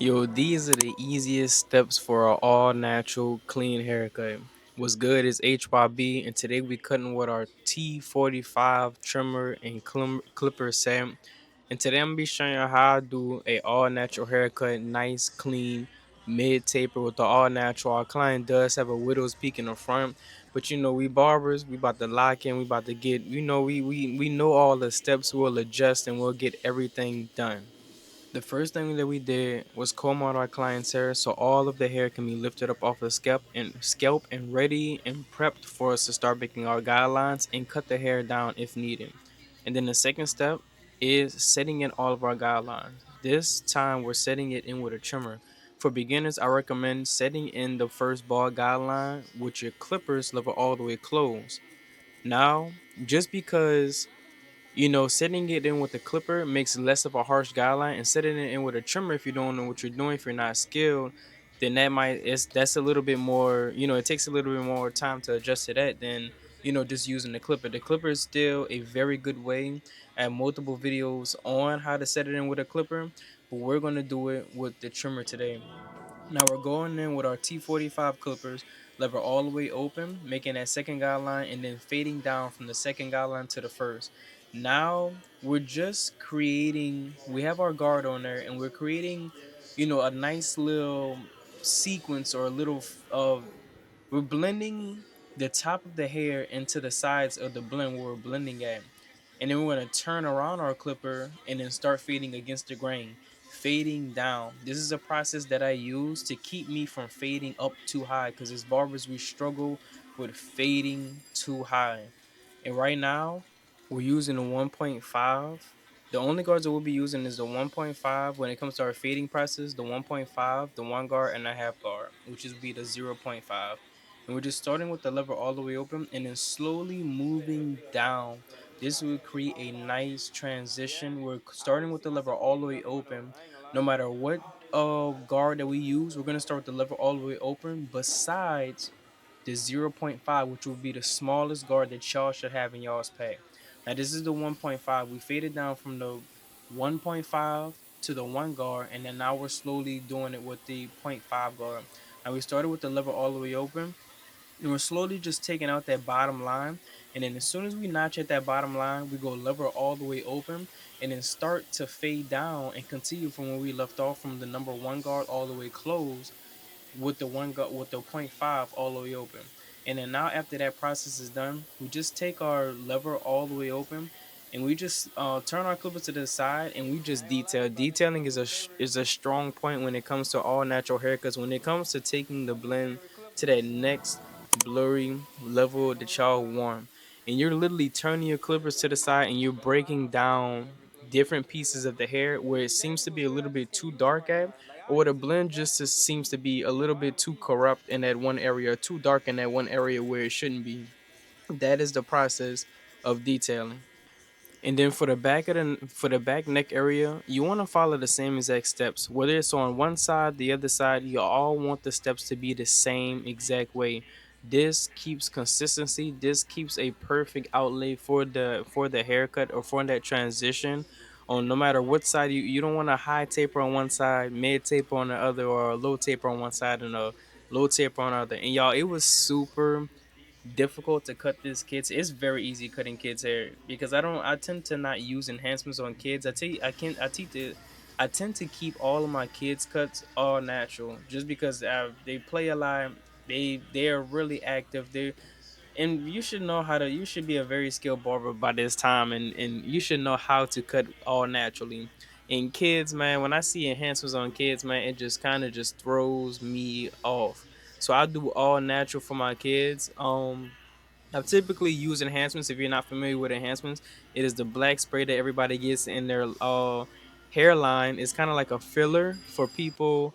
Yo, these are the easiest steps for an all natural clean haircut. What's good is HYB, and today we cutting with our T45 trimmer and clipper set. And today I'm gonna be showing you how I do a all natural haircut, nice, clean, mid taper with the all natural. Our client does have a widow's peak in the front, but we barbers, we about to lock in, we about to get, we know all the steps. We'll adjust and we'll get everything done. The first thing that we did was comb out our client's hair so all of the hair can be lifted up off the scalp and ready and prepped for us to start making our guidelines and cut the hair down if needed. And then the second step is setting in all of our guidelines. This time we're setting it in with a trimmer. For beginners, I recommend setting in the first ball guideline with your clippers level all the way closed. Now, just because setting it in with a clipper makes less of a harsh guideline, and setting it in with a trimmer if you don't know what you're doing, if you're not skilled, then that's a little bit more, it takes a little bit more time to adjust to that than just using the clipper. The clipper is still a very good way. I have multiple videos on how to set it in with a clipper, but we're going to do it with the trimmer today. Now we're going in with our T45 clippers, lever all the way open, making that second guideline and then fading down from the second guideline to the first. Now we're just creating, we have our guard on there and we're creating, a nice little sequence or a little we're blending the top of the hair into the sides of the blend where we're blending at. And then we're going to turn around our clipper and then start fading against the grain, fading down. This is a process that I use to keep me from fading up too high because as barbers, we struggle with fading too high. And right now, we're using a 1.5. The only guards that we'll be using is the 1.5 when it comes to our fading process, the 1.5, the 1 guard, and a half guard, which is be the 0.5. And we're just starting with the lever all the way open and then slowly moving down. This will create a nice transition. We're starting with the lever all the way open. No matter what guard that we use, we're gonna start with the lever all the way open besides the 0.5, which will be the smallest guard that y'all should have in y'all's pack. Now this is the 1.5. We faded down from the 1.5 to the 1 guard, and then now we're slowly doing it with the 0.5 guard. Now we started with the lever all the way open, and we're slowly just taking out that bottom line. And then as soon as we notch at that bottom line, we go lever all the way open and then start to fade down and continue from where we left off from the number 1 guard all the way closed with the 1 guard with the 0.5 all the way open. And then now after that process is done, we just take our lever all the way open and we just turn our clipper to the side and we just detail. Detailing is a strong point when it comes to all natural haircuts. When it comes to taking the blend to that next blurry level that y'all want, and you're literally turning your clippers to the side and you're breaking down different pieces of the hair where it seems to be a little bit too dark at, or the blend seems to be a little bit too corrupt in that one area, too dark in that one area where it shouldn't be. That is the process of detailing. And then for the back neck area, you want to follow the same exact steps. Whether it's on one side, the other side, you all want the steps to be the same exact way. This keeps consistency. This keeps a perfect outlay for the haircut or for that transition. On no matter what side you don't want a high taper on one side, mid taper on the other, or a low taper on one side and a low taper on the other. And y'all, it was super difficult to cut this kids. It's very easy cutting kids hair because I tend to not use enhancements on kids. I tell you, I tend to keep all of my kids cuts all natural just because they play a lot. They are really active. And you should know how to, you should be a very skilled barber by this time, and you should know how to cut all naturally. And kids, man, when I see enhancements on kids, man, it just kind of just throws me off. So I do all natural for my kids. I've typically used enhancements. If you're not familiar with enhancements, it is the black spray that everybody gets in their hairline. It's kind of like a filler for people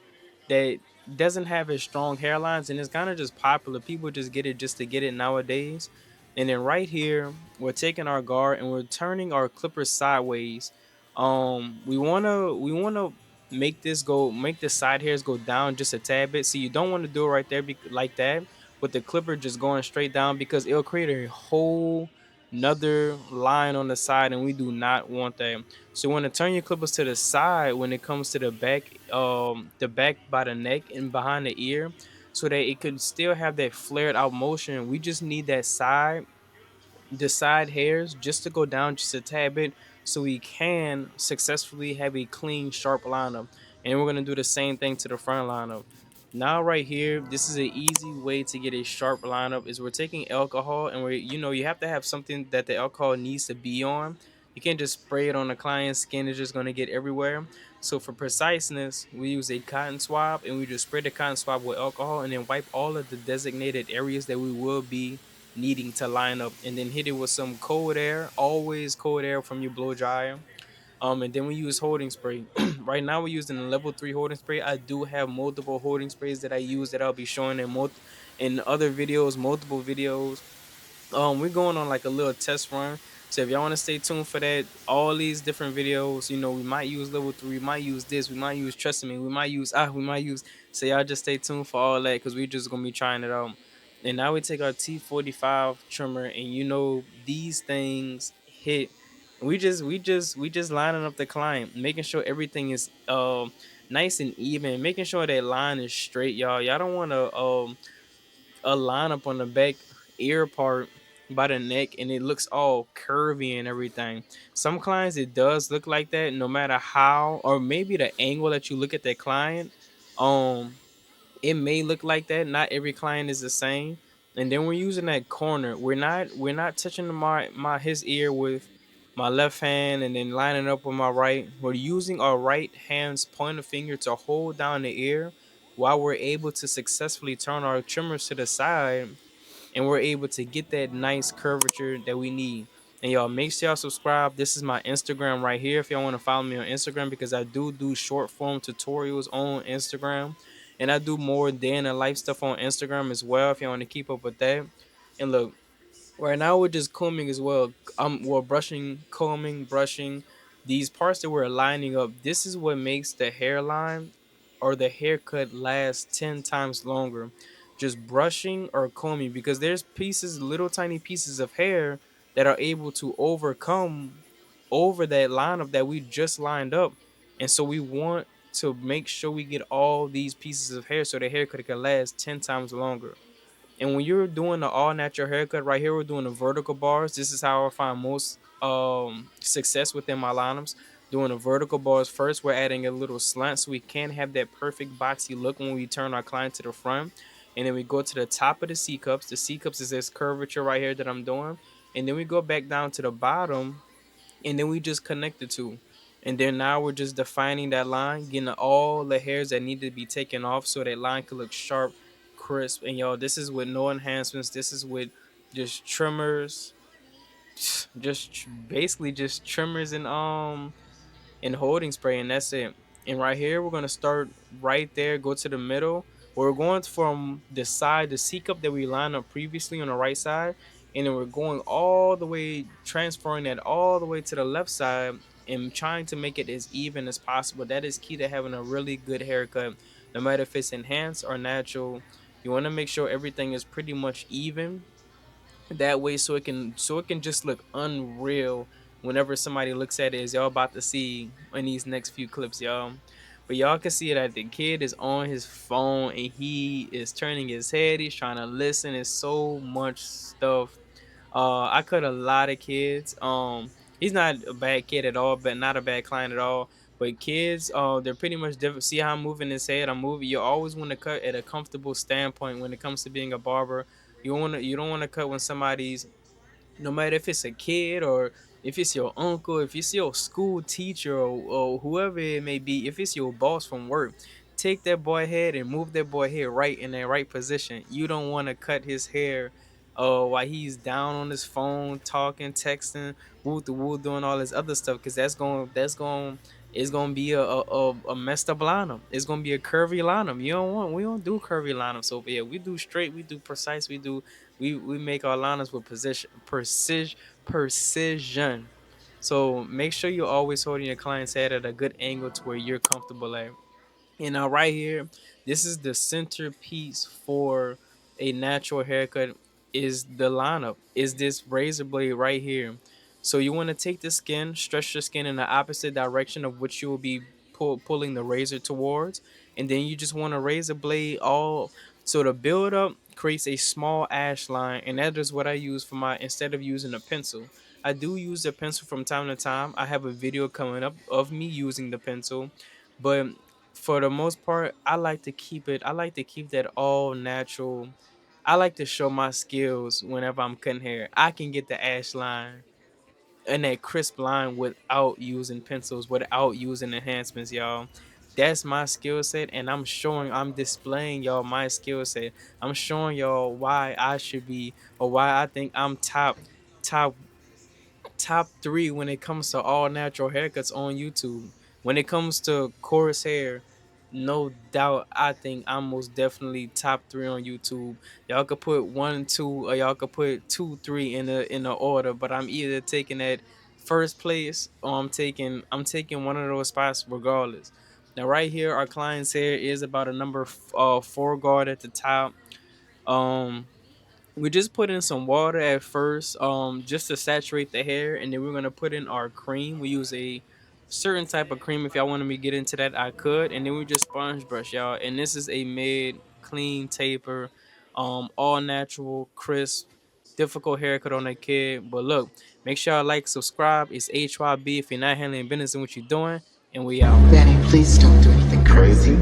that doesn't have as strong hairlines, and it's kind of just popular. People just get it just to get it nowadays. And then right here, we're taking our guard and we're turning our clippers sideways. We wanna make the side hairs go down just a tad bit. So you don't want to do it right there like that with the clipper just going straight down because it'll create a whole another line on the side, and we do not want that. So you want to turn your clippers to the side when it comes to the back by the neck and behind the ear, so that it could still have that flared out motion. We just need that the side hairs just to go down just a tad bit, so we can successfully have a clean sharp lineup. And we're going to do the same thing to the front lineup. Now right here, this is an easy way to get a sharp lineup. Is we're taking alcohol, and we're, you have to have something that the alcohol needs to be on. You can't just spray it on the client's skin, it's just going to get everywhere. So for preciseness, we use a cotton swab, and we just spray the cotton swab with alcohol and then wipe all of the designated areas that we will be needing to line up, and then hit it with some cold air, always cold air from your blow dryer. And then we use holding spray. Right now we're using a level 3 holding spray. I do have multiple holding sprays that I use that I'll be showing in other videos, multiple videos. We're going on like a little test run. So if y'all want to stay tuned for that, all these different videos, we might use level 3, we might use this, we might use trust me, we might use. So y'all just stay tuned for all that, because we just gonna be trying it out. And now we take our T45 trimmer, and these things hit. We just lining up the client, making sure everything is nice and even, making sure that line is straight, y'all. Y'all don't want to a line up on the back ear part by the neck, and it looks all curvy and everything. Some clients it does look like that, no matter how, or maybe the angle that you look at that client. Um it may look like that. Not every client is the same. And then we're using that corner. We're not touching my his ear with my left hand and then lining up with my right. We're using our right hand's pointer finger to hold down the ear, while we're able to successfully turn our trimmers to the side, and we're able to get that nice curvature that we need. And y'all, make sure y'all subscribe. This is my Instagram right here if y'all want to follow me on Instagram, because I do short form tutorials on Instagram, and I do more day in the life stuff on Instagram as well if you want to keep up with that. And look, right now we're just combing as well. We're brushing, combing, brushing these parts that we're lining up. This is what makes the hairline or the haircut last 10 times longer. Just brushing or combing, because there's pieces, little tiny pieces of hair that are able to overcome over that lineup that we just lined up. And so we want to make sure we get all these pieces of hair so the haircut can last 10 times longer. And when you're doing the all natural haircut, right here we're doing the vertical bars. This is how I find most success within my lineups. Doing the vertical bars first, we're adding a little slant so we can have that perfect boxy look when we turn our client to the front. And then we go to the top of the C cups. The C cups is this curvature right here that I'm doing. And then we go back down to the bottom, and then we just connect the two. And then now we're just defining that line, getting all the hairs that need to be taken off so that line could look sharp, crisp. And y'all, this is with no enhancements. This is with just trimmers, basically just trimmers and holding spray, and that's it. And right here, we're gonna start right there, go to the middle. We're going from the side, the C cup that we lined up previously on the right side, and then we're going all the way, transferring that all the way to the left side, and trying to make it as even as possible. That is key to having a really good haircut, no matter if it's enhanced or natural. You want to make sure everything is pretty much even, that way, so it can just look unreal whenever somebody looks at it, as y'all about to see in these next few clips, y'all. But y'all can see that the kid is on his phone, and he is turning his head, he's trying to listen. It's so much stuff. I cut a lot of kids. He's not a bad kid at all, but not a bad client at all. But kids, they're pretty much different. See how I'm moving his head? I'm moving. You always want to cut at a comfortable standpoint when it comes to being a barber. You don't want to cut when somebody's, no matter if it's a kid or if it's your uncle, if it's your school teacher, or whoever it may be, if it's your boss from work, take that boy head and move that boy hair right in that right position. You don't want to cut his hair while he's down on his phone talking, texting, woo to woo, doing all this other stuff, because that's going it's gonna be a messed up lineup. It's gonna be a curvy lineup. We don't do curvy lineups over here. We do straight, we do precise, we make our lineups with precision. So make sure you're always holding your client's head at a good angle to where you're comfortable at. And now right here, this is the centerpiece for a natural haircut. is the lineup, is this razor blade right here. So you want to take the skin, stretch the skin in the opposite direction of which you will be pulling the razor towards, and then you just want to razor blade all. So the build up creates a small ash line, and that is what I use for my, instead of using a pencil. I do use a pencil from time to time. I have a video coming up of me using the pencil, but for the most part, I like to keep it. I like to keep that all natural. I like to show my skills whenever I'm cutting hair. I can get the ash line and that crisp line without using pencils, without using enhancements, y'all. That's my skill set, and I'm displaying y'all my skill set. I'm showing y'all why I should be, or why I think I'm top top three when it comes to all natural haircuts on YouTube. When it comes to coarse hair, no doubt, I think I'm most definitely top three on YouTube. Y'all could put one, two, or y'all could put two, three in the order, but I'm either taking that first place or I'm taking one of those spots regardless. Now, right here, our client's hair is about a number four guard at the top. Um, we just put in some water at first, just to saturate the hair, and then we're gonna put in our cream. We use a certain type of cream. If y'all wanted me to get into that, I could. And then we just sponge brush, y'all. And this is a mid clean taper, all natural, crisp, difficult haircut on a kid. But look, make sure y'all like, subscribe. It's HYB if you're not handling business and what you're doing, and we out. Danny, please don't do anything crazy.